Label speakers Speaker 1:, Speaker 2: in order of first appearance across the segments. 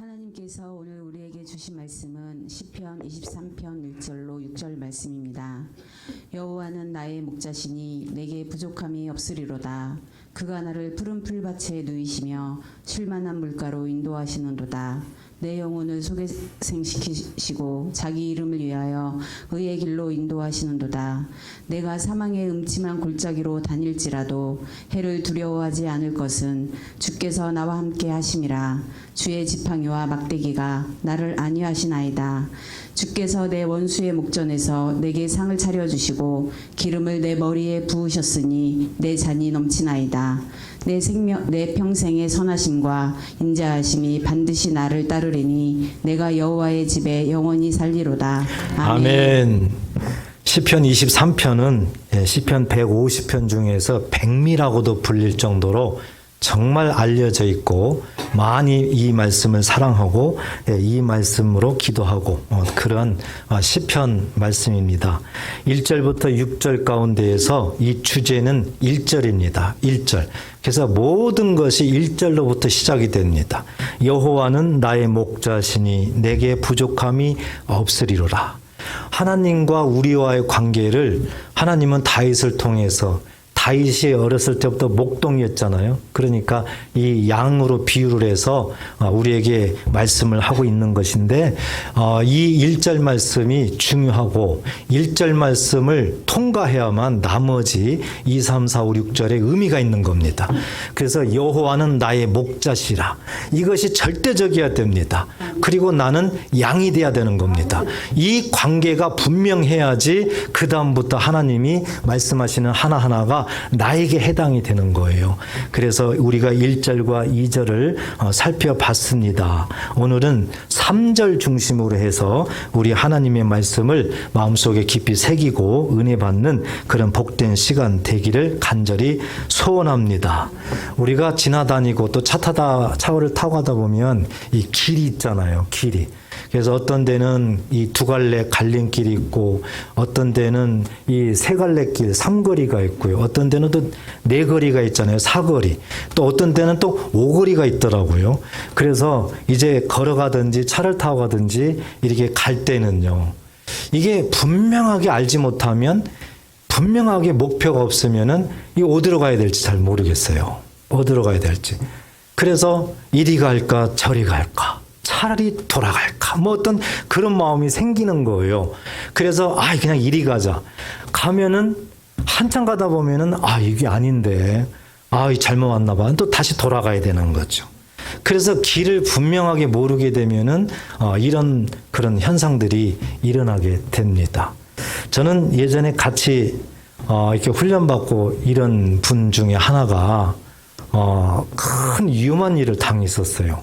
Speaker 1: 하나님께서 오늘 우리에게 주신 말씀은 시편 23편 1절로 6절 말씀입니다. 여호와는 나의 목자시니 내게 부족함이 없으리로다. 그가 나를 푸른 풀밭에 누이시며 쉴만한 물가로 인도하시는도다. 내 영혼을 소개생시키시고 자기 이름을 위하여 의의 길로 인도하시는도다. 내가 사망의 음침한 골짜기로 다닐지라도 해를 두려워하지 않을 것은 주께서 나와 함께 하심이라. 주의 지팡이와 막대기가 나를 안위하시나이다. 주께서 내 원수의 목전에서 내게 상을 차려주시고 기름을 내 머리에 부으셨으니 내 잔이 넘치나이다. 내 평생의 선하심과 인자하심이 반드시 나를 따르리니 내가 여호와의 집에 영원히 살리로다. 아멘.
Speaker 2: 시편 23편은 시편 150편 중에서 백미라고도 불릴 정도로 정말 알려져 있고 많이 이 말씀을 사랑하고 이 말씀으로 기도하고 그런 시편 말씀입니다. 1절부터 6절 가운데에서 이 주제는 1절입니다. 1절. 그래서 모든 것이 1절로부터 시작이 됩니다. 여호와는 나의 목자시니 내게 부족함이 없으리로라. 하나님과 우리와의 관계를 하나님은 다윗을 통해서, 다윗이 어렸을 때부터 목동이었잖아요. 그러니까 이 양으로 비유를 해서 우리에게 말씀을 하고 있는 것인데, 이 1절 말씀이 중요하고 1절 말씀을 통과해야만 나머지 2, 3, 4, 5, 6절에 의미가 있는 겁니다. 그래서 여호와는 나의 목자시라. 이것이 절대적이어야 됩니다. 그리고 나는 양이 돼야 되는 겁니다. 이 관계가 분명해야지 그 다음부터 하나님이 말씀하시는 하나하나가 나에게 해당이 되는 거예요. 그래서 우리가 1절과 2절을 살펴봤습니다. 오늘은 3절 중심으로 해서 우리 하나님의 말씀을 마음속에 깊이 새기고 은혜 받는 그런 복된 시간 되기를 간절히 소원합니다. 우리가 지나다니고 또 차를 타고 가다 보면 이 길이 있잖아요. 길이. 그래서 어떤 데는 이 두 갈래 갈림길이 있고, 어떤 데는 이 세 갈래 길, 삼거리가 있고요. 어떤 데는 또 네 거리가 있잖아요. 사거리. 또 어떤 데는 또 오거리가 있더라고요. 그래서 이제 걸어가든지 차를 타고 가든지 이렇게 갈 때는요, 이게 분명하게 알지 못하면, 분명하게 목표가 없으면은 이 어디로 가야 될지 잘 모르겠어요. 어디로 가야 될지. 그래서 이리 갈까 저리 갈까, 차라리 돌아갈까, 뭐 어떤 그런 마음이 생기는 거예요. 그래서 그냥 이리 가자. 가면은 한참 가다 보면은 이게 아닌데, 잘못 왔나 봐. 또 다시 돌아가야 되는 거죠. 그래서 길을 분명하게 모르게 되면은 이런 그런 현상들이 일어나게 됩니다. 저는 예전에 같이 이렇게 훈련받고 이런 분 중에 하나가 큰 위험한 일을 당했었어요.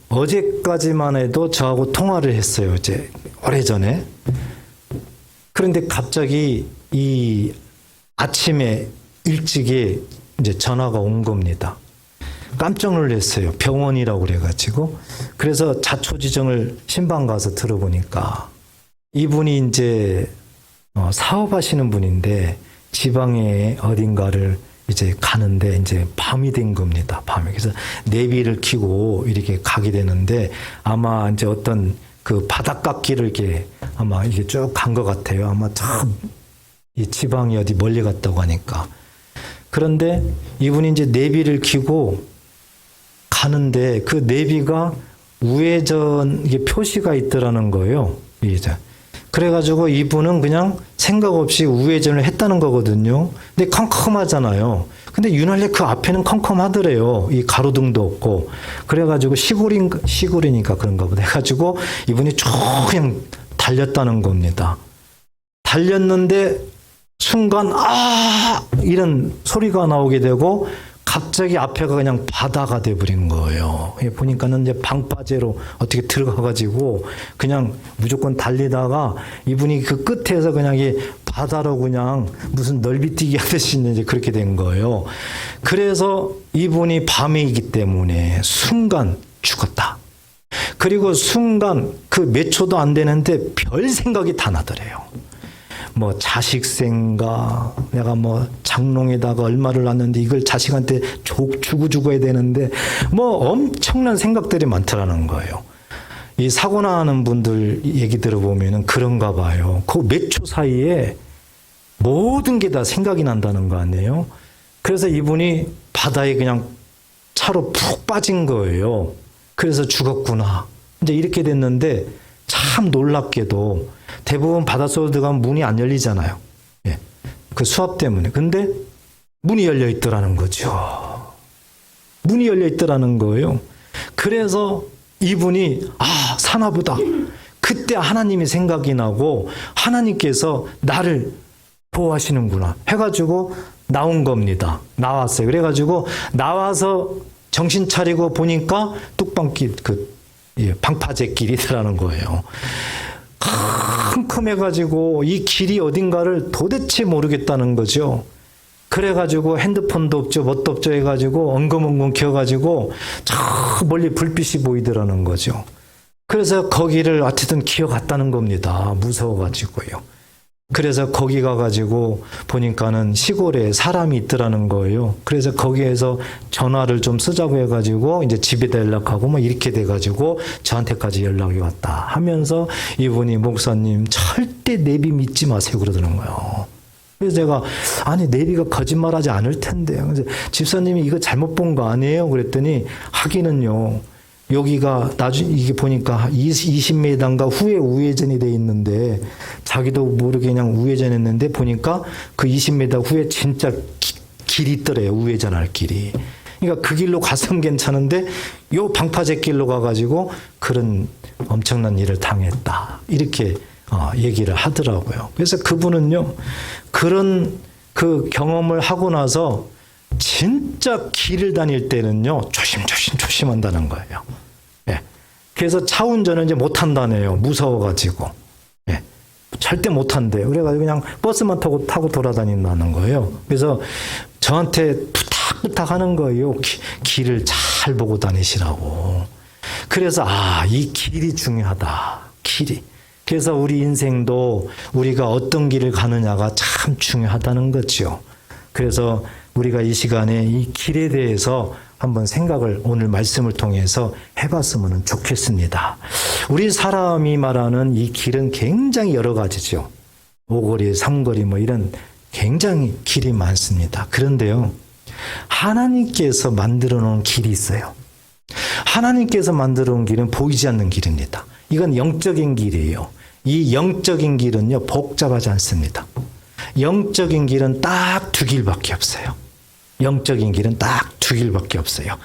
Speaker 2: 어제까지만 해도 저하고 통화를 했어요. 이제 오래전에. 그런데 갑자기 이 아침에 일찍이 이제 전화가 온 겁니다. 깜짝 놀랐어요. 병원이라고 그래가지고. 그래서 자초지정을 신방 가서 들어보니까 이분이 이제 사업하시는 분인데 지방에 어딘가를 이제 가는데 이제 밤이 된 겁니다. 밤에. 그래서 내비를 켜고 이렇게 가게 되는데 아마 이제 어떤 그 바닷가 길을 이렇게 아마 이게 쭉 간 것 같아요. 아마 참 이 지방이 어디 멀리 갔다고 하니까. 그런데 이분이 이제 내비를 켜고 가는데 그 내비가 우회전 이게 표시가 있더라는 거예요. 이제. 그래가지고 이분은 그냥 생각 없이 우회전을 했다는 거거든요. 근데 컴컴하잖아요. 근데 유난히 그 앞에는 컴컴하더래요. 이 가로등도 없고. 그래가지고 시골이니까 그런가 보다 해가지고 이분이 쭉 그냥 달렸다는 겁니다. 달렸는데 순간 이런 소리가 나오게 되고 갑자기 앞에가 그냥 바다가 돼버린 거예요. 보니까는 이제 방파제로 어떻게 들어가가지고 그냥 무조건 달리다가 이분이 그 끝에서 그냥 이 바다로 그냥 무슨 넓이뛰기 하듯이 이제 그렇게 된 거예요. 그래서 이분이 밤이기 때문에 순간 죽었다. 그리고 순간 그 몇 초도 안 되는데 별 생각이 다 나더래요. 뭐 자식생가 내가 뭐 장롱에다가 얼마를 놨는데 이걸 자식한테 주고 죽어야 되는데 뭐 엄청난 생각들이 많더라는 거예요. 이 사고 나는 분들 얘기 들어보면은 그런가 봐요. 그 몇 초 사이에 모든 게 다 생각이 난다는 거 아니에요? 그래서 이분이 바다에 그냥 차로 푹 빠진 거예요. 그래서 죽었구나. 이제 이렇게 됐는데 참 놀랍게도 대부분 바닷속으로 들어가면 문이 안 열리잖아요. 예. 그 수압 때문에. 근데 문이 열려 있더라는 거죠. 문이 열려 있더라는 거예요. 그래서 이분이 사나보다. 그때 하나님이 생각이 나고 하나님께서 나를 보호하시는구나 해가지고 나온 겁니다. 나왔어요. 그래가지고 나와서 정신 차리고 보니까 뚝방길 방파제 길이더라는 거예요. 컴컴해가지고 이 길이 어딘가를 도대체 모르겠다는 거죠. 그래가지고 핸드폰도 없죠, 뭣도 없죠 해가지고 엉금엉금 기어가지고 저 멀리 불빛이 보이더라는 거죠. 그래서 거기를 어쨌든 기어갔다는 겁니다. 무서워가지고요. 그래서 거기 가가지고 보니까는 시골에 사람이 있더라는 거예요. 그래서 거기에서 전화를 좀 쓰자고 해가지고 이제 집에다 연락하고 뭐 이렇게 돼가지고 저한테까지 연락이 왔다 하면서 이분이 목사님 절대 내비 믿지 마세요 그러더라는 거예요. 그래서 제가 아니 내비가 거짓말하지 않을 텐데 그래서 집사님이 이거 잘못 본 거 아니에요? 그랬더니 하기는요. 여기가 나중에 이게 보니까 20m인가 후에 우회전이 돼 있는데 자기도 모르게 그냥 우회전했는데 보니까 그 20m 후에 진짜 길이 있더래요. 우회전할 길이. 그러니까 그 길로 갔으면 괜찮은데 요 방파제 길로 가가지고 그런 엄청난 일을 당했다. 이렇게 얘기를 하더라고요. 그래서 그분은요. 그런 그 경험을 하고 나서 진짜 길을 다닐 때는요, 조심한다는 거예요. 예. 그래서 차 운전을 이제 못한다네요. 무서워가지고. 예. 절대 못한대요. 그래가지고 그냥 버스만 타고 돌아다닌다는 거예요. 그래서 저한테 부탁 하는 거예요. 길을 잘 보고 다니시라고. 그래서, 이 길이 중요하다. 길이. 그래서 우리 인생도 우리가 어떤 길을 가느냐가 참 중요하다는 거죠. 그래서 우리가 이 시간에 이 길에 대해서 한번 생각을 오늘 말씀을 통해서 해봤으면 좋겠습니다. 우리 사람이 말하는 이 길은 굉장히 여러 가지죠. 오거리, 삼거리 뭐 이런 굉장히 길이 많습니다. 그런데요. 하나님께서 만들어 놓은 길이 있어요. 하나님께서 만들어 놓은 길은 보이지 않는 길입니다. 이건 영적인 길이에요. 이 영적인 길은요. 복잡하지 않습니다. 영적인 길은 딱 두 길밖에 없어요. 영적인 길은 딱 두 길밖에 없어요.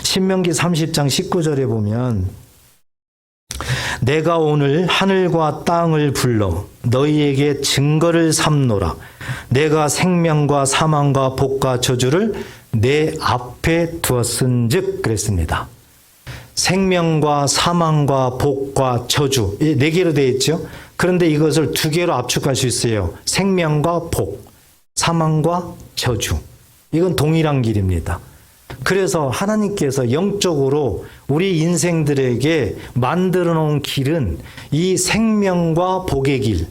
Speaker 2: 신명기 30장 19절에 보면 내가 오늘 하늘과 땅을 불러 너희에게 증거를 삼노라. 내가 생명과 사망과 복과 저주를 내 앞에 두었은즉 그랬습니다. 생명과 사망과 복과 저주 네 개로 되어 있죠. 그런데 이것을 두 개로 압축할 수 있어요. 생명과 복, 사망과 저주. 이건 동일한 길입니다. 그래서 하나님께서 영적으로 우리 인생들에게 만들어 놓은 길은 이 생명과 복의 길,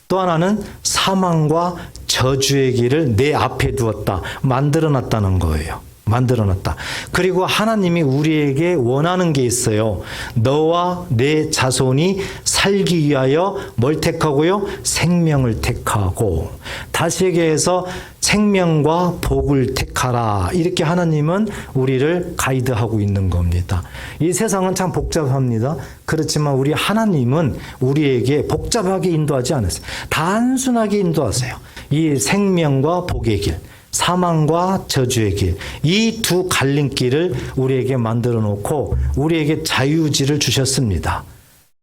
Speaker 2: 또 하나는 사망과 저주의 길을 내 앞에 두었다. 만들어 놨다는 거예요. 만들어 놨다. 그리고 하나님이 우리에게 원하는 게 있어요. 너와 내 자손이 살기 위하여 뭘 택하고요? 생명을 택하고. 다시 얘기해서 생명과 복을 택하라. 이렇게 하나님은 우리를 가이드하고 있는 겁니다. 이 세상은 참 복잡합니다. 그렇지만 우리 하나님은 우리에게 복잡하게 인도하지 않으세요. 단순하게 인도하세요. 이 생명과 복의 길, 사망과 저주의 길, 이 두 갈림길을 우리에게 만들어 놓고 우리에게 자유지를 주셨습니다.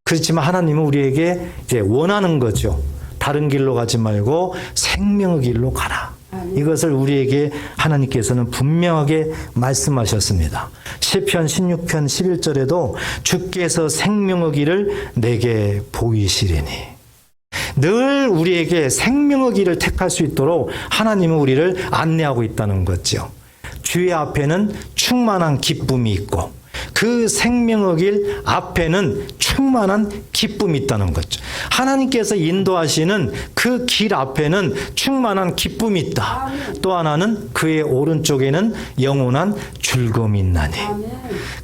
Speaker 2: 그렇지만 하나님은 우리에게 이제 원하는 거죠. 다른 길로 가지 말고 생명의 길로 가라. 이것을 우리에게 하나님께서는 분명하게 말씀하셨습니다. 시편 16편 11절에도 주께서 생명의 길을 내게 보이시리니. 늘 우리에게 생명의 길을 택할 수 있도록 하나님은 우리를 안내하고 있다는 거죠. 주의 앞에는 충만한 기쁨이 있고 그 생명의 길 앞에는 충만한 기쁨이 있다는 거죠. 하나님께서 인도하시는 그 길 앞에는 충만한 기쁨이 있다. 또 하나는 그의 오른쪽에는 영원한 즐거움이 있나니.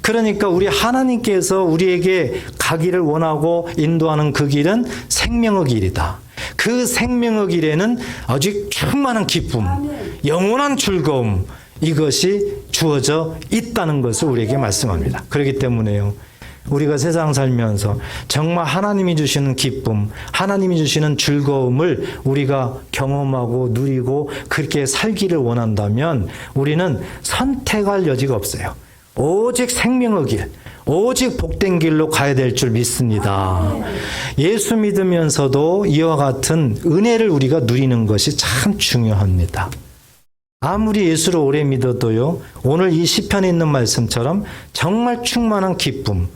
Speaker 2: 그러니까 우리 하나님께서 우리에게 가기를 원하고 인도하는 그 길은 생명의 길이다. 그 생명의 길에는 아직 충만한 기쁨, 영원한 즐거움, 이것이 주어져 있다는 것을 우리에게 말씀합니다. 그렇기 때문에요, 우리가 세상 살면서 정말 하나님이 주시는 기쁨, 하나님이 주시는 즐거움을 우리가 경험하고 누리고 그렇게 살기를 원한다면 우리는 선택할 여지가 없어요. 오직 생명의 길, 오직 복된 길로 가야 될 줄 믿습니다. 예수 믿으면서도 이와 같은 은혜를 우리가 누리는 것이 참 중요합니다. 아무리 예수를 오래 믿어도요, 오늘 이 시편에 있는 말씀처럼 정말 충만한 기쁨,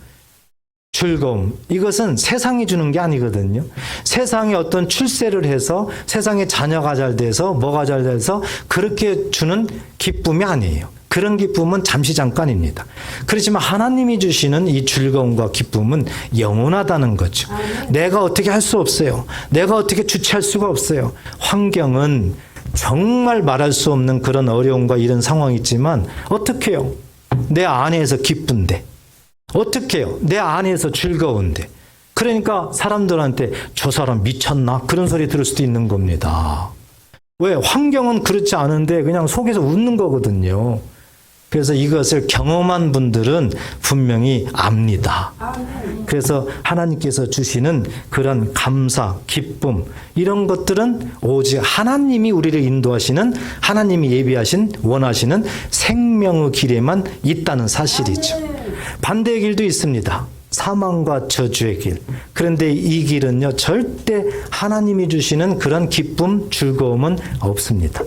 Speaker 2: 즐거움, 이것은 세상이 주는 게 아니거든요. 세상에 어떤 출세를 해서 세상에 자녀가 잘 돼서 뭐가 잘 돼서 그렇게 주는 기쁨이 아니에요. 그런 기쁨은 잠시 잠깐입니다. 그렇지만 하나님이 주시는 이 즐거움과 기쁨은 영원하다는 거죠. 내가 어떻게 할 수 없어요. 내가 어떻게 주체할 수가 없어요. 환경은 정말 말할 수 없는 그런 어려움과 이런 상황이 있지만 어떻게 해요? 내 안에서 기쁜데. 어떻게 해요? 내 안에서 즐거운데. 그러니까 사람들한테 저 사람 미쳤나? 그런 소리 들을 수도 있는 겁니다. 왜? 환경은 그렇지 않은데 그냥 속에서 웃는 거거든요. 그래서 이것을 경험한 분들은 분명히 압니다. 그래서 하나님께서 주시는 그런 감사, 기쁨, 이런 것들은 오직 하나님이 우리를 인도하시는, 하나님이 예비하신, 원하시는 생명의 길에만 있다는 사실이죠. 반대의 길도 있습니다. 사망과 저주의 길. 그런데 이 길은요, 절대 하나님이 주시는 그런 기쁨, 즐거움은 없습니다.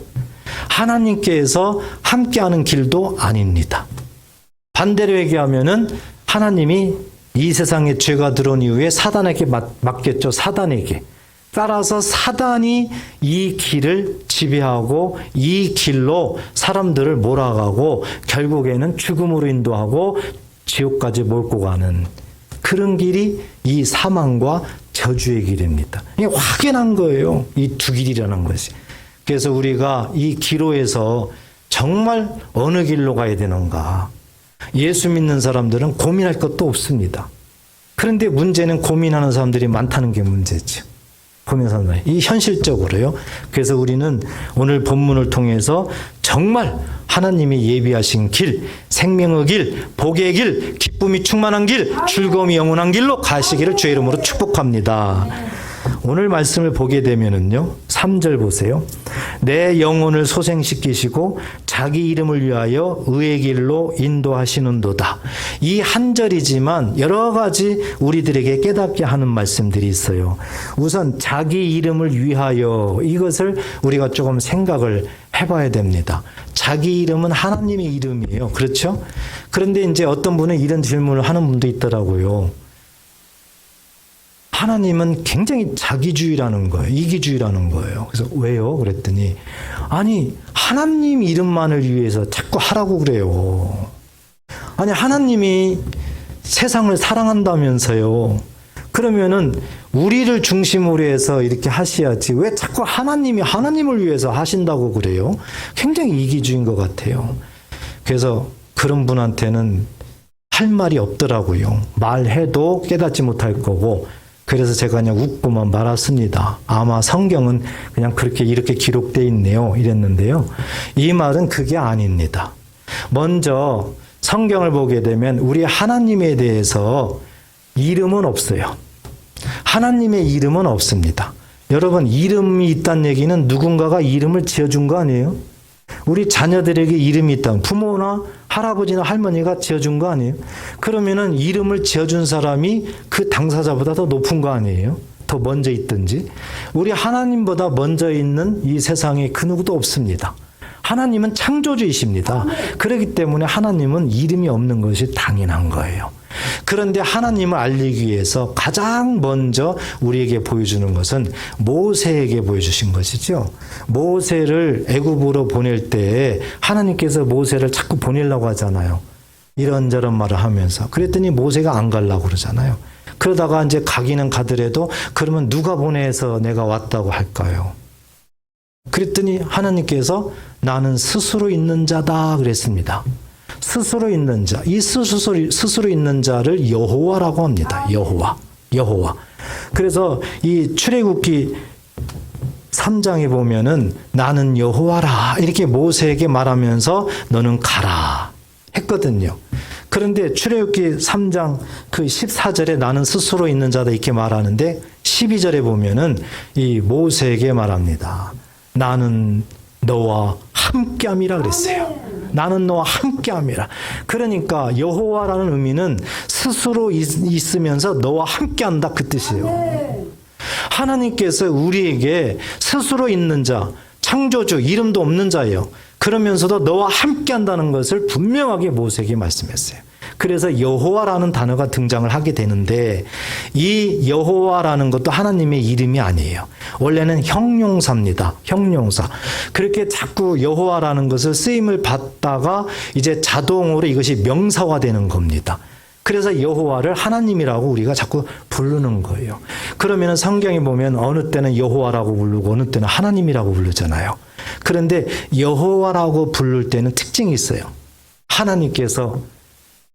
Speaker 2: 하나님께서 함께하는 길도 아닙니다. 반대로 얘기하면은 하나님이 이 세상에 죄가 들어온 이후에 사단에게 맡겼죠. 사단에게. 따라서 사단이 이 길을 지배하고 이 길로 사람들을 몰아가고 결국에는 죽음으로 인도하고 지옥까지 몰고 가는 그런 길이 이 사망과 저주의 길입니다. 이게 확연한 거예요. 이 두 길이라는 것이. 그래서 우리가 이 기로에서 정말 어느 길로 가야 되는가. 예수 믿는 사람들은 고민할 것도 없습니다. 그런데 문제는 고민하는 사람들이 많다는 게 문제죠. 고민하는 사람들. 이 현실적으로요. 그래서 우리는 오늘 본문을 통해서 정말 하나님이 예비하신 길, 생명의 길, 복의 길, 기쁨이 충만한 길, 즐거움이 영원한 길로 가시기를 주의 이름으로 축복합니다. 오늘 말씀을 보게 되면은요, 3절 보세요. 내 영혼을 소생시키시고 자기 이름을 위하여 의의 길로 인도하시는도다. 이 한 절이지만 여러 가지 우리들에게 깨닫게 하는 말씀들이 있어요. 우선 자기 이름을 위하여, 이것을 우리가 조금 생각을 해봐야 됩니다. 자기 이름은 하나님의 이름이에요. 그렇죠? 그런데 이제 어떤 분은 이런 질문을 하는 분도 있더라고요. 하나님은 굉장히 자기주의라는 거예요. 이기주의라는 거예요. 그래서 왜요? 그랬더니 아니, 하나님 이름만을 위해서 자꾸 하라고 그래요. 아니, 하나님이 세상을 사랑한다면서요. 그러면은 우리를 중심으로 해서 이렇게 하셔야지 왜 자꾸 하나님이 하나님을 위해서 하신다고 그래요? 굉장히 이기주의인 것 같아요. 그래서 그런 분한테는 할 말이 없더라고요. 말해도 깨닫지 못할 거고, 그래서 제가 그냥 웃고만 말았습니다. 아마 성경은 그냥 그렇게 이렇게 기록되어 있네요. 이랬는데요. 이 말은 그게 아닙니다. 먼저 성경을 보게 되면 우리 하나님에 대해서 이름은 없어요. 하나님의 이름은 없습니다. 여러분, 이름이 있다는 얘기는 누군가가 이름을 지어준 거 아니에요? 우리 자녀들에게 이름이 있다. 부모나 할아버지나 할머니가 지어준 거 아니에요? 그러면은 이름을 지어준 사람이 그 당사자보다 더 높은 거 아니에요? 더 먼저 있든지. 우리 하나님보다 먼저 있는 이 세상에 그 누구도 없습니다. 하나님은 창조주이십니다. 그렇기 때문에 하나님은 이름이 없는 것이 당연한 거예요. 그런데 하나님을 알리기 위해서 가장 먼저 우리에게 보여주는 것은 모세에게 보여주신 것이죠. 모세를 애굽으로 보낼 때 하나님께서 모세를 자꾸 보내려고 하잖아요. 이런저런 말을 하면서 그랬더니 모세가 안 가려고 그러잖아요. 그러다가 이제 가기는 가더라도 그러면 누가 보내서 내가 왔다고 할까요? 그랬더니 하나님께서 나는 스스로 있는 자다 그랬습니다. 스스로 있는 자. 이 스스로 있는 자를 여호와라고 합니다. 여호와. 그래서 이 출애굽기 3장에 보면은 나는 여호와라 이렇게 모세에게 말하면서 너는 가라 했거든요. 그런데 출애굽기 3장 그 14절에 나는 스스로 있는 자다 이렇게 말하는데 12절에 보면은 이 모세에게 말합니다. 나는 너와 함께함이라 그랬어요. 나는 너와 함께함이라. 그러니까 여호와라는 의미는 스스로 있으면서 너와 함께한다 그 뜻이에요. 하나님께서 우리에게 스스로 있는 자, 창조주, 이름도 없는 자예요. 그러면서도 너와 함께한다는 것을 분명하게 모세에게 말씀했어요. 그래서 여호와라는 단어가 등장을 하게 되는데 이 여호와라는 것도 하나님의 이름이 아니에요. 원래는 형용사입니다. 형용사. 그렇게 자꾸 여호와라는 것을 쓰임을 받다가 이제 자동으로 이것이 명사화되는 겁니다. 그래서 여호와를 하나님이라고 우리가 자꾸 부르는 거예요. 그러면 성경에 보면 어느 때는 여호와라고 부르고 어느 때는 하나님이라고 부르잖아요. 그런데 여호와라고 부를 때는 특징이 있어요. 하나님께서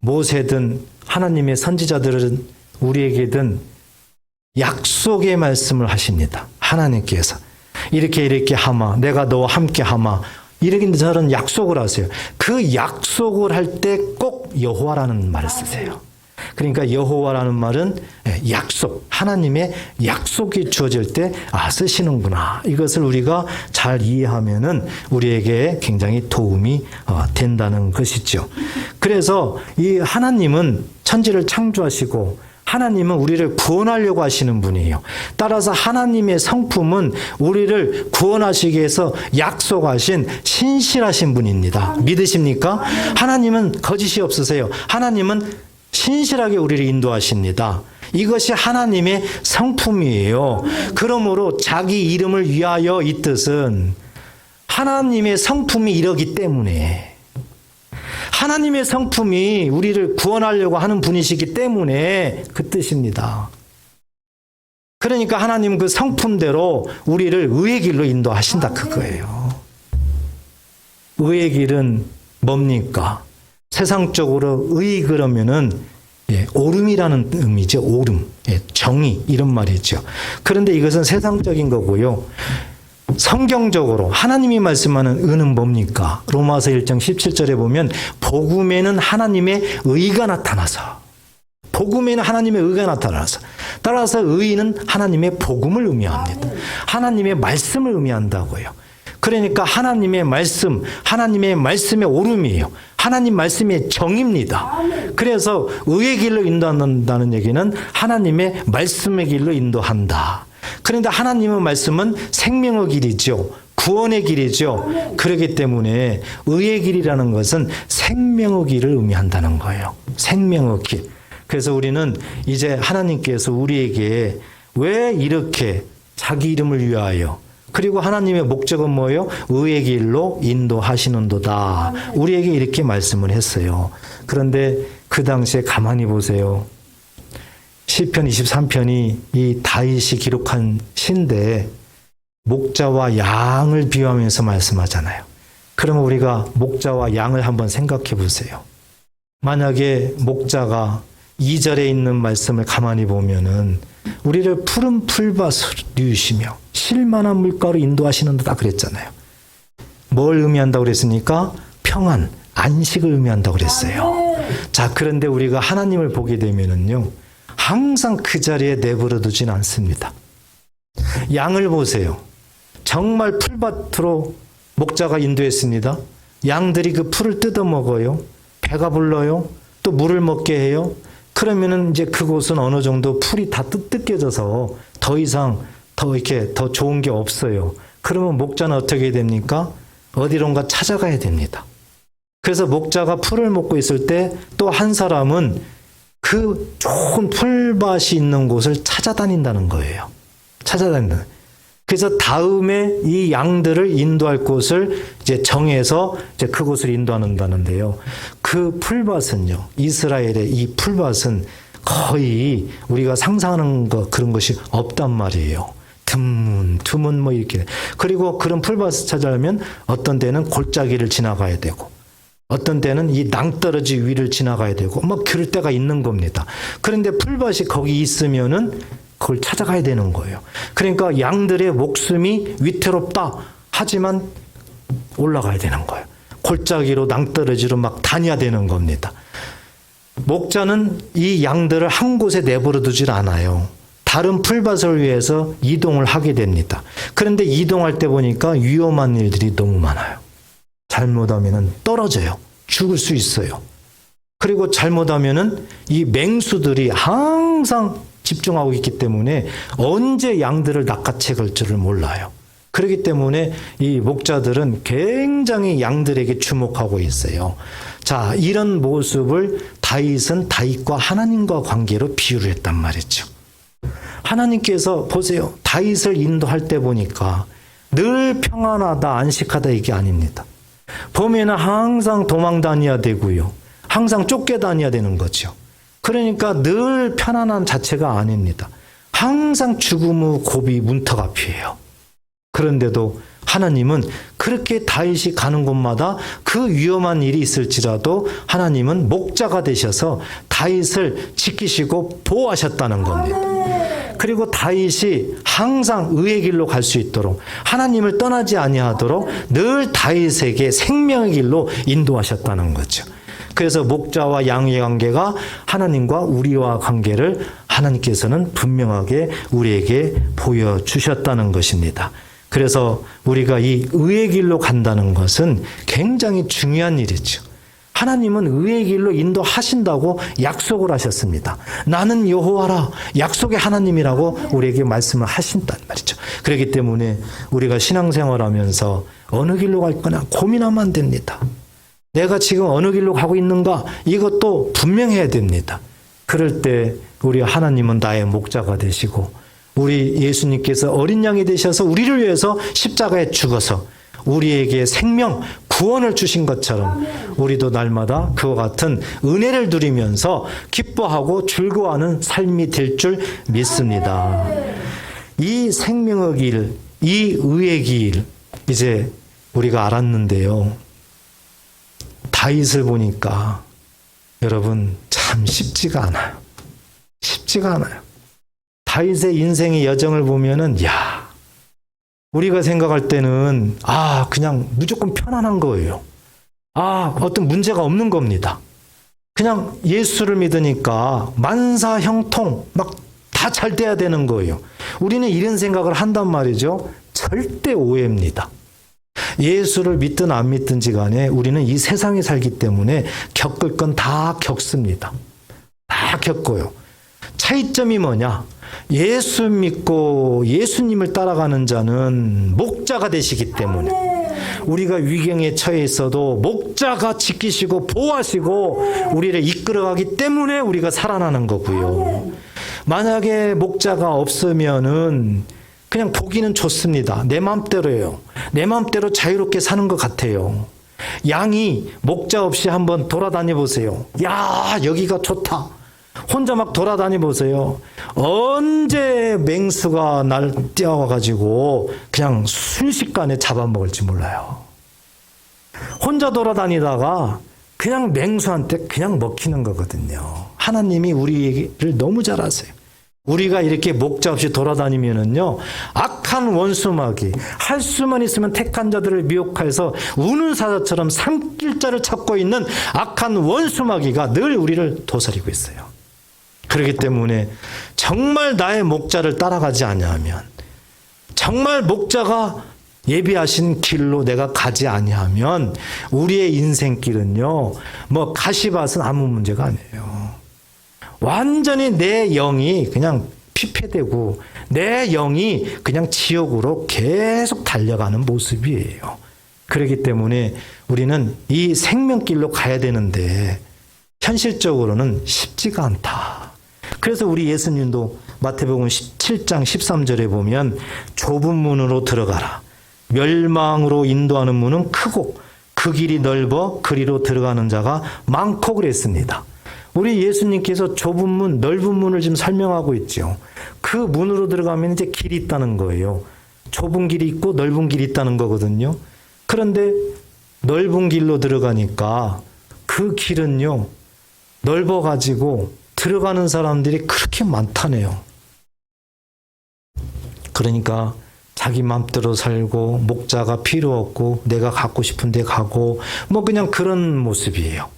Speaker 2: 모세든 하나님의 선지자들은 우리에게든 약속의 말씀을 하십니다. 하나님께서 이렇게 하마 내가 너와 함께 하마 이렇게 저런 약속을 하세요. 그 약속을 할 때 꼭 여호와라는 말을 쓰세요. 그러니까 여호와라는 말은 약속, 하나님의 약속이 주어질 때 쓰시는구나. 이것을 우리가 잘 이해하면은 우리에게 굉장히 도움이 된다는 것이죠. 그래서 이 하나님은 천지를 창조하시고 하나님은 우리를 구원하려고 하시는 분이에요. 따라서 하나님의 성품은 우리를 구원하시기 위해서 약속하신 신실하신 분입니다. 믿으십니까? 하나님은 거짓이 없으세요. 하나님은 신실하게 우리를 인도하십니다. 이것이 하나님의 성품이에요. 그러므로 자기 이름을 위하여 이 뜻은 하나님의 성품이 이러기 때문에 하나님의 성품이 우리를 구원하려고 하는 분이시기 때문에 그 뜻입니다. 그러니까 하나님 그 성품대로 우리를 의의 길로 인도하신다 그거예요. 의의 길은 뭡니까? 세상적으로 의 그러면은 옳음이라는 의미죠. 옳음, 정의 이런 말이죠. 그런데 이것은 세상적인 거고요. 성경적으로 하나님이 말씀하는 의는 뭡니까? 로마서 1장 17절에 보면 복음에는 하나님의 의가 나타나서 복음에는 하나님의 의가 나타나서 따라서 의는 하나님의 복음을 의미합니다. 하나님의 말씀을 의미한다고요. 그러니까 하나님의 말씀, 하나님의 말씀의 옳음이에요. 하나님 말씀의 정입니다. 그래서 의의 길로 인도한다는 얘기는 하나님의 말씀의 길로 인도한다. 그런데 하나님의 말씀은 생명의 길이죠. 구원의 길이죠. 그렇기 때문에 의의 길이라는 것은 생명의 길을 의미한다는 거예요. 생명의 길. 그래서 우리는 이제 하나님께서 우리에게 왜 이렇게 자기 이름을 위하여 그리고 하나님의 목적은 뭐예요? 의의 길로 인도하시는도다. 우리에게 이렇게 말씀을 했어요. 그런데 그 당시에 가만히 보세요. 시편 23편이 이 다윗이 기록한 시인데 목자와 양을 비유하면서 말씀하잖아요. 그러면 우리가 목자와 양을 한번 생각해 보세요. 만약에 목자가 2절에 있는 말씀을 가만히 보면은 우리를 푸른 풀밭으로 누우시며 쉴만한 물가로 인도하시는다 그랬잖아요. 뭘 의미한다고 그랬습니까? 평안, 안식을 의미한다고 그랬어요. 자, 그런데 우리가 하나님을 보게 되면은요. 항상 그 자리에 내버려 두진 않습니다. 양을 보세요. 정말 풀밭으로 목자가 인도했습니다. 양들이 그 풀을 뜯어 먹어요. 배가 불러요. 또 물을 먹게 해요. 그러면은 이제 그곳은 어느 정도 풀이 다 뜯겨져서 더 이상 더 좋은 게 없어요. 그러면 목자는 어떻게 됩니까? 어디론가 찾아가야 됩니다. 그래서 목자가 풀을 먹고 있을 때 또 한 사람은 그 좋은 풀밭이 있는 곳을 찾아다닌다는 거예요. 찾아다닌다. 그래서 다음에 이 양들을 인도할 곳을 이제 정해서 이제 그곳을 인도한다는데요. 그 풀밭은요, 이스라엘의 이 풀밭은 거의 우리가 상상하는 그런 것이 없단 말이에요. 드문 뭐 이렇게. 그리고 그런 풀밭을 찾아가면 어떤 데는 골짜기를 지나가야 되고, 어떤 때는 이 낭떠러지 위를 지나가야 되고, 뭐 그럴 때가 있는 겁니다. 그런데 풀밭이 거기 있으면은 그걸 찾아가야 되는 거예요. 그러니까 양들의 목숨이 위태롭다 하지만 올라가야 되는 거예요. 골짜기로 낭떠러지로 막 다녀야 되는 겁니다. 목자는 이 양들을 한 곳에 내버려 두질 않아요. 다른 풀밭을 위해서 이동을 하게 됩니다. 그런데 이동할 때 보니까 위험한 일들이 너무 많아요. 잘못하면 떨어져요. 죽을 수 있어요. 그리고 잘못하면은 이 맹수들이 항상 집중하고 있기 때문에 언제 양들을 낚아채 갈 줄을 몰라요. 그렇기 때문에 이 목자들은 굉장히 양들에게 주목하고 있어요. 자, 이런 모습을 다윗과 하나님과 관계로 비유를 했단 말이죠. 하나님께서 보세요. 다윗을 인도할 때 보니까 늘 평안하다, 안식하다 이게 아닙니다. 보면은 항상 도망 다녀야 되고요. 항상 쫓겨 다녀야 되는 거죠. 그러니까 늘 편안한 자체가 아닙니다. 항상 죽음의 고비 문턱 앞이에요. 그런데도 하나님은 그렇게 다윗이 가는 곳마다 그 위험한 일이 있을지라도 하나님은 목자가 되셔서 다윗을 지키시고 보호하셨다는 겁니다. 그리고 다윗이 항상 의의 길로 갈 수 있도록 하나님을 떠나지 아니하도록 늘 다윗에게 생명의 길로 인도하셨다는 거죠. 그래서 목자와 양의 관계가 하나님과 우리와 관계를 하나님께서는 분명하게 우리에게 보여주셨다는 것입니다. 그래서 우리가 이 의의 길로 간다는 것은 굉장히 중요한 일이죠. 하나님은 의의 길로 인도하신다고 약속을 하셨습니다. 나는 여호와라, 약속의 하나님이라고 우리에게 말씀을 하신단 말이죠. 그렇기 때문에 우리가 신앙생활하면서 어느 길로 갈 거냐 고민하면 안 됩니다. 내가 지금 어느 길로 가고 있는가 이것도 분명해야 됩니다. 그럴 때 우리 하나님은 나의 목자가 되시고 우리 예수님께서 어린 양이 되셔서 우리를 위해서 십자가에 죽어서 우리에게 생명, 구원을 주신 것처럼 우리도 날마다 그와 같은 은혜를 누리면서 기뻐하고 즐거워하는 삶이 될 줄 믿습니다. 이 생명의 길, 이 의의 길 이제 우리가 알았는데요. 다윗을 보니까 여러분 참 쉽지가 않아요. 쉽지가 않아요. 다윗의 인생의 여정을 보면은 우리가 생각할 때는 그냥 무조건 편안한 거예요. 어떤 문제가 없는 겁니다. 그냥 예수를 믿으니까 만사형통 막 다 잘 돼야 되는 거예요. 우리는 이런 생각을 한단 말이죠. 절대 오해입니다. 예수를 믿든 안 믿든지 간에 우리는 이 세상에 살기 때문에 겪을 건 다 겪습니다. 다 겪어요. 차이점이 뭐냐? 예수 믿고 예수님을 따라가는 자는 목자가 되시기 때문에 우리가 위경에 처해 있어도 목자가 지키시고 보호하시고 우리를 이끌어가기 때문에 우리가 살아나는 거고요. 만약에 목자가 없으면은 그냥 보기는 좋습니다. 내 마음대로예요. 내 마음대로 자유롭게 사는 것 같아요. 양이 목자 없이 한번 돌아다녀 보세요. 여기가 좋다. 혼자 막 돌아다니 보세요. 언제 맹수가 날 뛰어와가지고 그냥 순식간에 잡아먹을지 몰라요. 혼자 돌아다니다가 그냥 맹수한테 그냥 먹히는 거거든요. 하나님이 우리를 너무 잘 아세요. 우리가 이렇게 목자 없이 돌아다니면은요, 악한 원수마귀, 할 수만 있으면 택한 자들을 미혹해서 우는 사자처럼 삼킬 자를 찾고 있는 악한 원수마귀가 늘 우리를 도사리고 있어요. 그렇기 때문에 정말 나의 목자를 따라가지 아니하면, 정말 목자가 예비하신 길로 내가 가지 아니하면 우리의 인생길은요, 뭐 가시밭은 아무 문제가 아니에요. 완전히 내 영이 그냥 피폐되고 내 영이 그냥 지옥으로 계속 달려가는 모습이에요. 그렇기 때문에 우리는 이 생명길로 가야 되는데 현실적으로는 쉽지가 않다. 그래서 우리 예수님도 마태복음 17장 13절에 보면 좁은 문으로 들어가라. 멸망으로 인도하는 문은 크고 그 길이 넓어 그리로 들어가는 자가 많고 그랬습니다. 우리 예수님께서 좁은 문, 넓은 문을 지금 설명하고 있죠. 그 문으로 들어가면 이제 길이 있다는 거예요. 좁은 길이 있고 넓은 길이 있다는 거거든요. 그런데 넓은 길로 들어가니까 그 길은요, 넓어가지고 들어가는 사람들이 그렇게 많다네요. 그러니까 자기 맘대로 살고 목자가 필요 없고 내가 가고 싶은 데 가고 뭐 그냥 그런 모습이에요.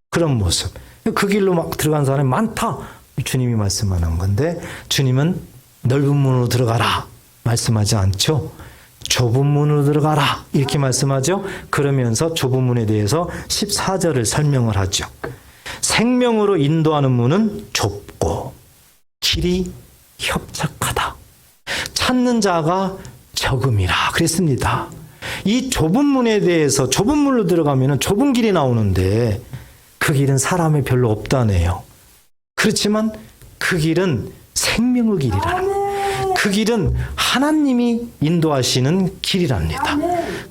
Speaker 2: 그런 모습. 그 길로 막 들어간 사람이 많다. 주님이 말씀하는 건데 주님은 넓은 문으로 들어가라 말씀하지 않죠. 좁은 문으로 들어가라 이렇게 말씀하죠. 그러면서 좁은 문에 대해서 14절을 설명을 하죠. 생명으로 인도하는 문은 좁고 길이 협착하다. 찾는 자가 적음이라 그랬습니다. 이 좁은 문에 대해서 좁은 문으로 들어가면 좁은 길이 나오는데 그 길은 사람이 별로 없다네요. 그렇지만 그 길은 생명의 길이라는 거예요. 그 길은 하나님이 인도하시는 길이랍니다.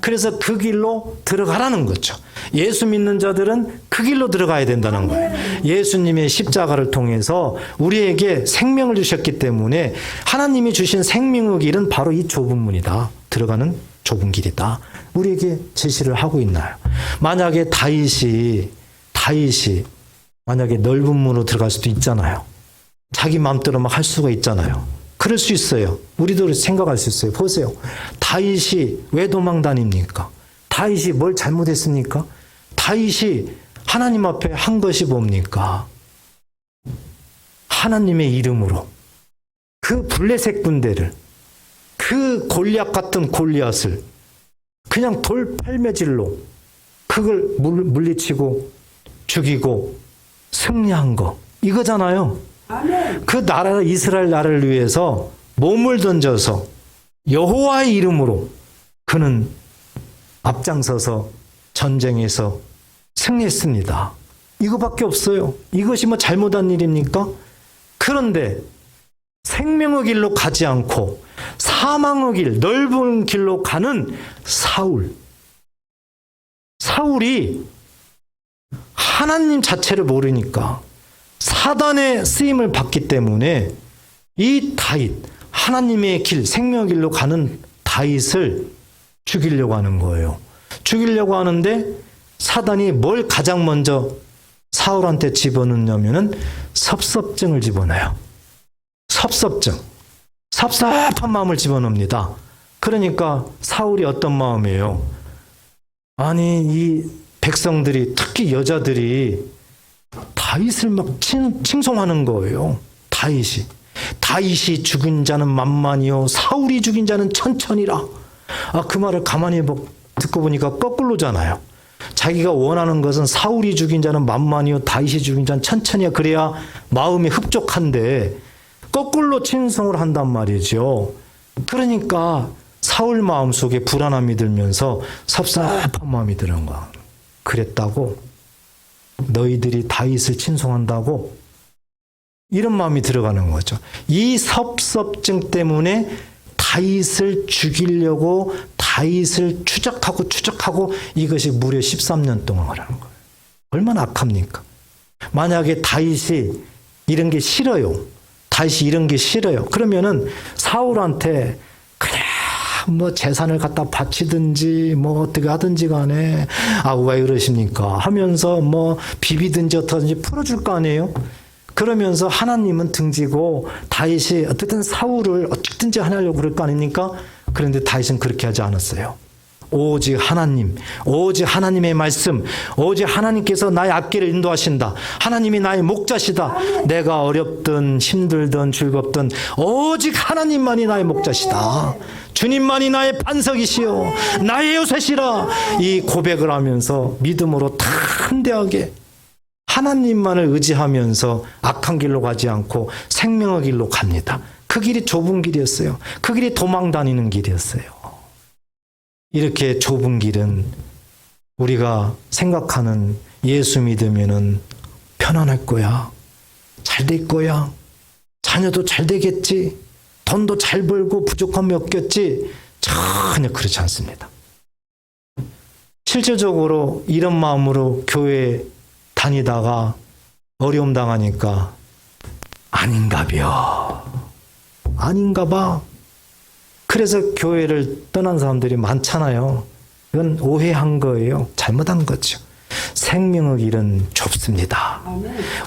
Speaker 2: 그래서 그 길로 들어가라는 거죠. 예수 믿는 자들은 그 길로 들어가야 된다는 거예요. 예수님의 십자가를 통해서 우리에게 생명을 주셨기 때문에 하나님이 주신 생명의 길은 바로 이 좁은 문이다. 들어가는 좁은 길이다. 우리에게 제시를 하고 있나요? 만약에 다윗이 만약에 넓은 문으로 들어갈 수도 있잖아요. 자기 마음대로 막 할 수가 있잖아요. 그럴 수 있어요. 우리도 생각할 수 있어요. 보세요. 다윗이 왜 도망 다닙니까? 다윗이 뭘 잘못했습니까? 다윗이 하나님 앞에 한 것이 뭡니까? 하나님의 이름으로 그 블레셋 군대를, 그 골리앗 같은 골리앗을 그냥 돌 팔매질로 그걸 물리치고 죽이고 승리한 거 이거잖아요. 그 나라 이스라엘 나라를 위해서 몸을 던져서 여호와의 이름으로 그는 앞장서서 전쟁에서 승리했습니다. 이거밖에 없어요. 이것이 뭐 잘못한 일입니까? 그런데 생명의 길로 가지 않고 사망의 길, 넓은 길로 가는 사울이 하나님 자체를 모르니까 사단의 쓰임을 받기 때문에 이 다윗, 하나님의 길, 생명의 길로 가는 다윗을 죽이려고 하는 거예요. 죽이려고 하는데 사단이 뭘 가장 먼저 사울한테 집어넣냐면은 섭섭증을 집어넣어요. 섭섭한 마음을 집어넣습니다. 그러니까 사울이 어떤 마음이에요? 아니 이 백성들이 특히 여자들이 다윗을 막 칭송하는 거예요. 다윗이 죽인 자는 만만이요 사울이 죽인 자는 천천이라. 그 말을 가만히 듣고 보니까 거꾸로잖아요. 자기가 원하는 것은 사울이 죽인 자는 만만이요 다윗이 죽인 자는 천천이야. 그래야 마음이 흡족한데 거꾸로 칭송을 한단 말이죠. 그러니까 사울 마음속에 불안함이 들면서 섭섭한 마음이 드는 거야. 그랬다고? 너희들이 다윗을 친송한다고? 이런 마음이 들어가는 거죠. 이 섭섭증 때문에 다윗을 죽이려고 다윗을 추적하고 이것이 무려 13년 동안 하는 거예요. 얼마나 악합니까? 만약에 다윗이 이런 게 싫어요. 그러면은 사울한테 그래 뭐 재산을 갖다 바치든지 뭐 어떻게 하든지 간에 왜 그러십니까 하면서 뭐 비비든지 어떠든지 풀어줄 거 아니에요. 그러면서 하나님은 등지고 다윗이 어쨌든 사울을 어쨌든지 하려고 그럴 거 아닙니까? 그런데 다윗은 그렇게 하지 않았어요. 오직 하나님의 말씀, 오직 하나님께서 나의 앞길을 인도하신다. 하나님이 나의 목자시다. 내가 어렵든 힘들든 즐겁든 오직 하나님만이 나의 목자시다. 주님만이 나의 반석이시요 나의 요새시라. 이 고백을 하면서 믿음으로 담대하게 하나님만을 의지하면서 악한 길로 가지 않고 생명의 길로 갑니다. 그 길이 좁은 길이었어요. 그 길이 도망 다니는 길이었어요. 이렇게 좁은 길은 우리가 생각하는 예수 믿으면은 편안할 거야. 잘 될 거야. 자녀도 잘 되겠지, 돈도 잘 벌고 부족함이 없겠지. 전혀 그렇지 않습니다. 실질적으로 이런 마음으로 교회 다니다가 어려움 당하니까 아닌가벼, 아닌가 봐. 그래서 교회를 떠난 사람들이 많잖아요. 이건 오해한 거예요. 잘못한 거죠. 생명의 길은 좁습니다.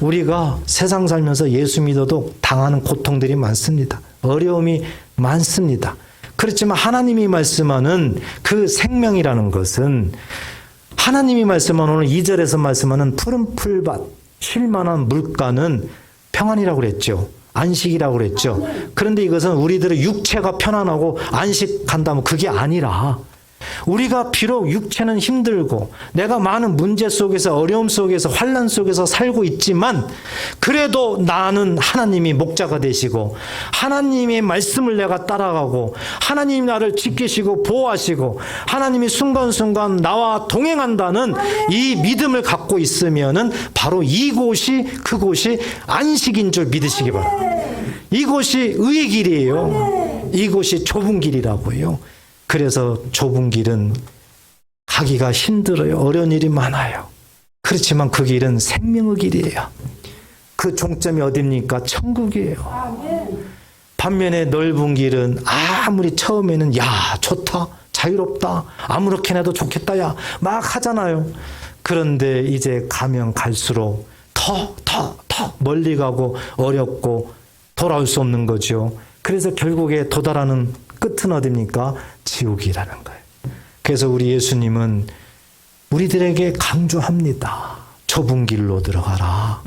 Speaker 2: 우리가 세상 살면서 예수 믿어도 당하는 고통들이 많습니다. 어려움이 많습니다. 그렇지만 하나님이 말씀하는 그 생명이라는 것은, 하나님이 말씀하는 오늘 2절에서 말씀하는 푸른 풀밭, 쉴만한 물가는 평안이라고 그랬죠. 안식이라고 그랬죠. 그런데 이것은 우리들의 육체가 편안하고 안식한다면 그게 아니라, 우리가 비록 육체는 힘들고 내가 많은 문제 속에서, 어려움 속에서, 환난 속에서 살고 있지만, 그래도 나는 하나님이 목자가 되시고 하나님의 말씀을 내가 따라가고 하나님이 나를 지키시고 보호하시고 하나님이 순간순간 나와 동행한다는 이 믿음을 갖고 있으면은 바로 그곳이 안식인 줄 믿으시기 바랍니다. 이곳이 의의 길이에요. 이곳이 좁은 길이라고요. 그래서 좁은 길은 가기가 힘들어요. 어려운 일이 많아요. 그렇지만 그 길은 생명의 길이에요. 그 종점이 어디입니까? 천국이에요. 반면에 넓은 길은 아무리 처음에는 야 좋다, 자유롭다, 아무렇게나 해도 좋겠다 야 막 하잖아요. 그런데 이제 가면 갈수록 더 멀리 가고 어렵고 돌아올 수 없는 거죠. 그래서 결국에 도달하는 끝은 어디입니까? 지옥이라는 거예요. 그래서 우리 예수님은 우리들에게 강조합니다. 좁은 길로 들어가라.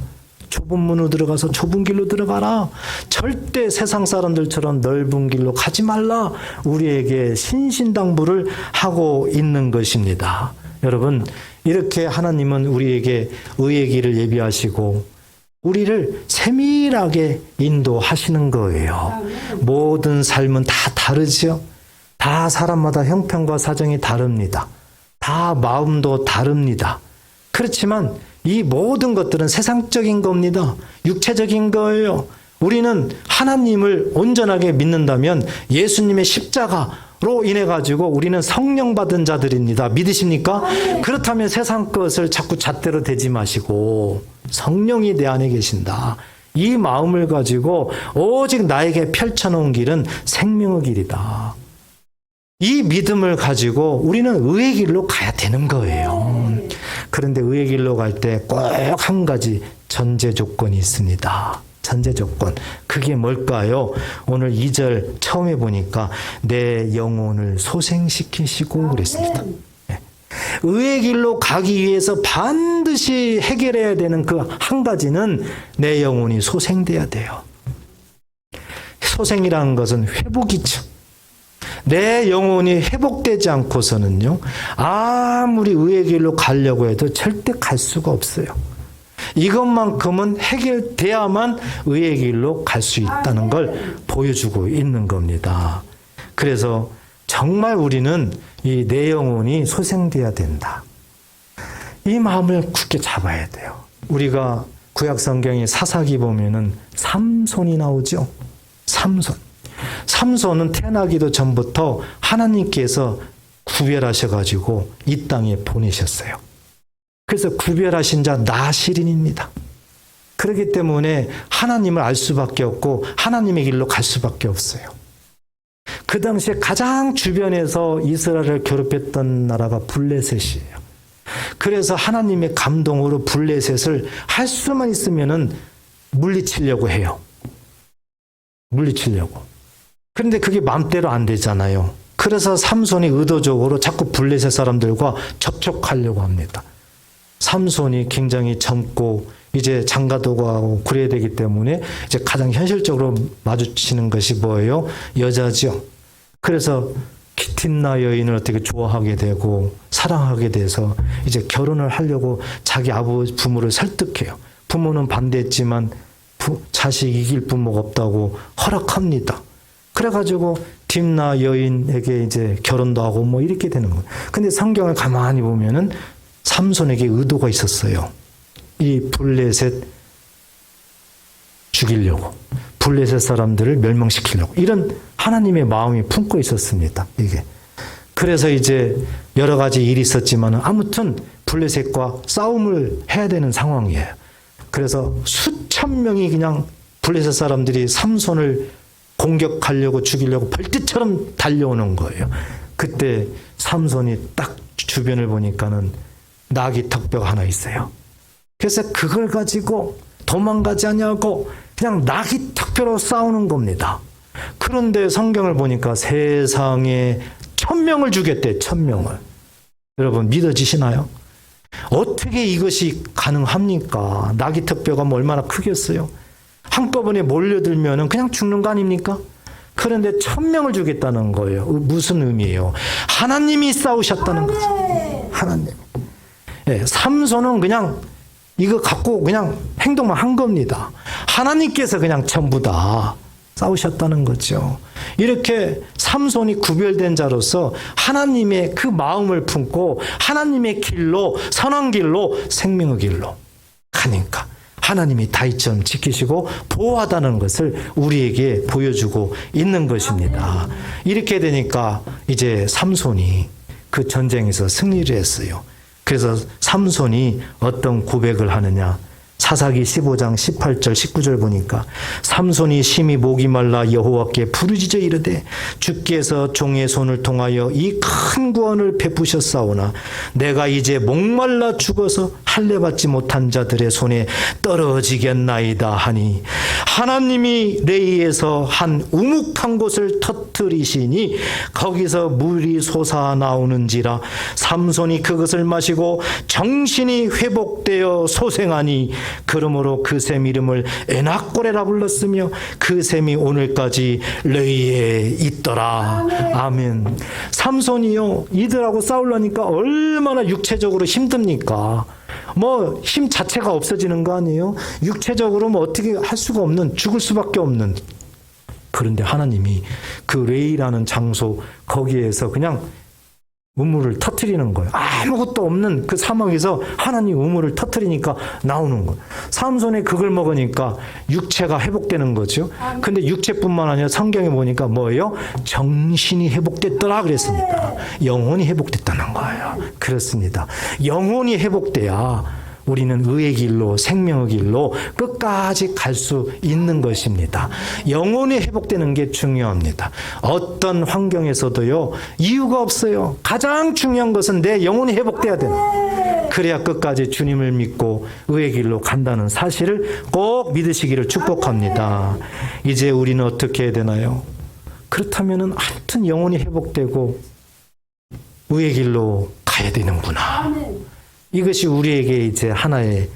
Speaker 2: 좁은 문으로 들어가서 좁은 길로 들어가라. 절대 세상 사람들처럼 넓은 길로 가지 말라. 우리에게 신신당부를 하고 있는 것입니다. 여러분, 이렇게 하나님은 우리에게 의의 길을 예비하시고 우리를 세밀하게 인도하시는 거예요. 모든 삶은 다 다르죠. 다 사람마다 형편과 사정이 다릅니다. 다 마음도 다릅니다. 그렇지만 이 모든 것들은 세상적인 겁니다. 육체적인 거예요. 우리는 하나님을 온전하게 믿는다면 예수님의 십자가로 인해 가지고 우리는 성령 받은 자들입니다. 믿으십니까? 그렇다면 세상 것을 자꾸 잣대로 대지 마시고 성령이 내 안에 계신다. 이 마음을 가지고 오직 나에게 펼쳐놓은 길은 생명의 길이다. 이 믿음을 가지고 우리는 의의 길로 가야 되는 거예요. 그런데 의의 길로 갈 때 꼭 한 가지 전제 조건이 있습니다. 전제 조건. 그게 뭘까요? 오늘 2절 처음에 보니까 내 영혼을 소생시키시고 그랬습니다. 의의 길로 가기 위해서 반드시 해결해야 되는 그 한 가지는 내 영혼이 소생돼야 돼요. 소생이라는 것은 회복이죠. 내 영혼이 회복되지 않고서는요, 아무리 의의 길로 가려고 해도 절대 갈 수가 없어요. 이것만큼은 해결돼야만 의의 길로 갈 수 있다는 걸 보여주고 있는 겁니다. 그래서 정말 우리는 이 내 영혼이 소생돼야 된다. 이 마음을 굳게 잡아야 돼요. 우리가 구약 성경의 사사기 보면은 삼손이 나오죠. 삼손은 태어나기도 전부터 하나님께서 구별하셔가지고 이 땅에 보내셨어요. 그래서 구별하신 자 나시린입니다. 그렇기 때문에 하나님을 알 수밖에 없고 하나님의 길로 갈 수밖에 없어요. 그 당시에 가장 주변에서 이스라엘을 괴롭혔던 나라가 블레셋이에요. 그래서 하나님의 감동으로 블레셋을 할 수만 있으면은 물리치려고 해요. 물리치려고. 그런데 그게 마음대로 안 되잖아요. 그래서 삼손이 의도적으로 자꾸 블레셋 사람들과 접촉하려고 합니다. 삼손이 굉장히 젊고 이제 장가도 가고 그래야 되기 때문에 이제 가장 현실적으로 마주치는 것이 뭐예요? 여자죠. 그래서 tim나 여인을 어떻게 좋아하게 되고 사랑하게 돼서 이제 결혼을 하려고 자기 아버지 부모를 설득해요. 부모는 반대했지만 자식 이길 부모가 없다고 허락합니다. 그래가지고 딥나 여인에게 이제 결혼도 하고 뭐 이렇게 되는 거예요. 근데 성경을 가만히 보면은 삼손에게 의도가 있었어요. 이 블레셋 죽이려고. 블레셋 사람들을 멸망시키려고 이런 하나님의 마음이 품고 있었습니다. 이게. 그래서 이제 여러 가지 일이 있었지만 아무튼 블레셋과 싸움을 해야 되는 상황이에요. 그래서 수천 명이 그냥 블레셋 사람들이 삼손을 공격하려고 죽이려고 벌떼처럼 달려오는 거예요. 그때 삼손이 딱 주변을 보니까는 나귀 턱뼈가 하나 있어요. 그래서 그걸 가지고 도망가지 않냐고 그냥 나귀 턱뼈로 싸우는 겁니다. 그런데 성경을 보니까 세상에 1000명을 죽였대. 1000명을. 여러분 믿어지시나요? 어떻게 이것이 가능합니까? 나귀 턱뼈가 뭐 얼마나 크겠어요? 한꺼번에 몰려들면 그냥 죽는 거 아닙니까? 그런데 1000명을 죽였다는 거예요. 무슨 의미예요? 하나님이 싸우셨다는 거죠. 하나님. 네, 삼손은 그냥 이거 갖고 그냥 행동만 한 겁니다. 하나님께서 그냥 전부 다 싸우셨다는 거죠. 이렇게 삼손이 구별된 자로서 하나님의 그 마음을 품고 하나님의 길로, 선한 길로, 생명의 길로 가니까 하나님이 다윗처럼 지키시고 보호하다는 것을 우리에게 보여주고 있는 것입니다. 이렇게 되니까 이제 삼손이 그 전쟁에서 승리를 했어요. 그래서 삼손이 어떤 고백을 하느냐. 사사기 15장 18절 19절 보니까 삼손이 심히 목이 말라 여호와께 부르짖어 이르되 주께서 종의 손을 통하여 이 큰 구원을 베푸셨사오나 내가 이제 목말라 죽어서 할례 받지 못한 자들의 손에 떨어지겠나이다 하니 하나님이 레이에서 한 우묵한 곳을 터뜨리시니 거기서 물이 솟아나오는지라 삼손이 그것을 마시고 정신이 회복되어 소생하니 그러므로 그 샘 이름을 에낙고레라 불렀으며 그 샘이 오늘까지 레이에 있더라. 아멘. 삼손이요 이들하고 싸우려니까 얼마나 육체적으로 힘듭니까? 뭐 힘 자체가 없어지는 거 아니에요? 육체적으로 뭐 어떻게 할 수가 없는, 죽을 수밖에 없는. 그런데 하나님이 그 레이라는 장소 거기에서 그냥 우물을 터뜨리는 거예요. 아무것도 없는 그 사막에서 하나님 우물을 터뜨리니까 나오는 거예요. 삼손이 그걸 먹으니까 육체가 회복되는 거죠. 근데 육체뿐만 아니라 성경에 보니까 뭐예요? 정신이 회복됐더라 그랬습니다. 영혼이 회복됐다는 거예요. 그렇습니다. 영혼이 회복돼야 우리는 의의 길로 생명의 길로 끝까지 갈 수 있는 것입니다. 영혼이 회복되는 게 중요합니다. 어떤 환경에서도요 이유가 없어요. 가장 중요한 것은 내 영혼이 회복돼야 되는. 그래야 끝까지 주님을 믿고 의의 길로 간다는 사실을 꼭 믿으시기를 축복합니다. 이제 우리는 어떻게 해야 되나요? 그렇다면은 하여튼 영혼이 회복되고 의의 길로 가야 되는구나. 이것이 우리에게 이제 하나의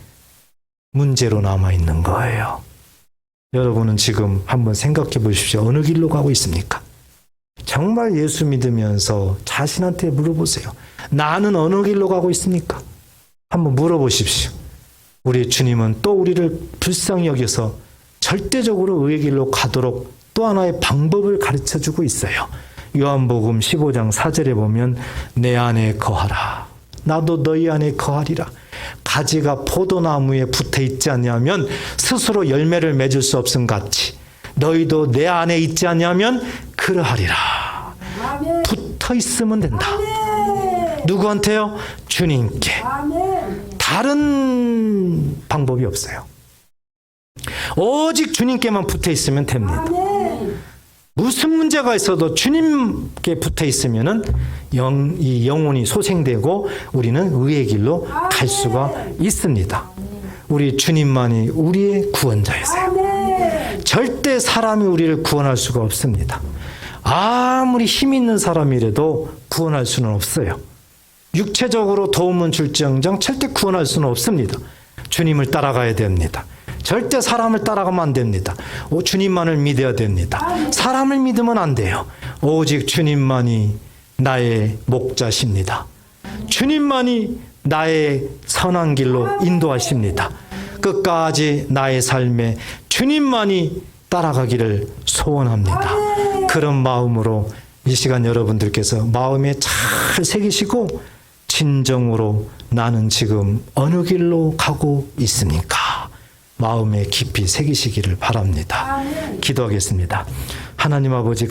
Speaker 2: 문제로 남아있는 거예요. 여러분은 지금 한번 생각해 보십시오. 어느 길로 가고 있습니까? 정말 예수 믿으면서 자신한테 물어보세요. 나는 어느 길로 가고 있습니까? 한번 물어보십시오. 우리 주님은 또 우리를 불쌍히 여겨서 절대적으로 의의 길로 가도록 또 하나의 방법을 가르쳐주고 있어요. 요한복음 15장 4절에 보면 내 안에 거하라. 나도 너희 안에 거하리라. 가지가 포도나무에 붙어 있지 않냐면 스스로 열매를 맺을 수 없음 같이 너희도 내 안에 있지 않냐면 그러하리라. 아멘. 붙어 있으면 된다. 아멘. 누구한테요? 주님께. 아멘. 다른 방법이 없어요. 오직 주님께만 붙어 있으면 됩니다. 아멘. 무슨 문제가 있어도 주님께 붙어 있으면은 이 영혼이 소생되고 우리는 의의 길로 갈 수가 있습니다. 우리 주님만이 우리의 구원자이세요. 절대 사람이 우리를 구원할 수가 없습니다. 아무리 힘 있는 사람이라도 구원할 수는 없어요. 육체적으로 도움은 줄지언정 절대 구원할 수는 없습니다. 주님을 따라가야 됩니다. 절대 사람을 따라가면 안 됩니다. 주님만을 믿어야 됩니다. 사람을 믿으면 안 돼요. 오직 주님만이 나의 목자십니다. 주님만이 나의 선한 길로 인도하십니다. 끝까지 나의 삶에 주님만이 따라가기를 소원합니다. 그런 마음으로 이 시간 여러분들께서 마음에 잘 새기시고 진정으로 나는 지금 어느 길로 가고 있습니까? 마음에 깊이 새기시기를 바랍니다. 기도하겠습니다. 하나님 아버지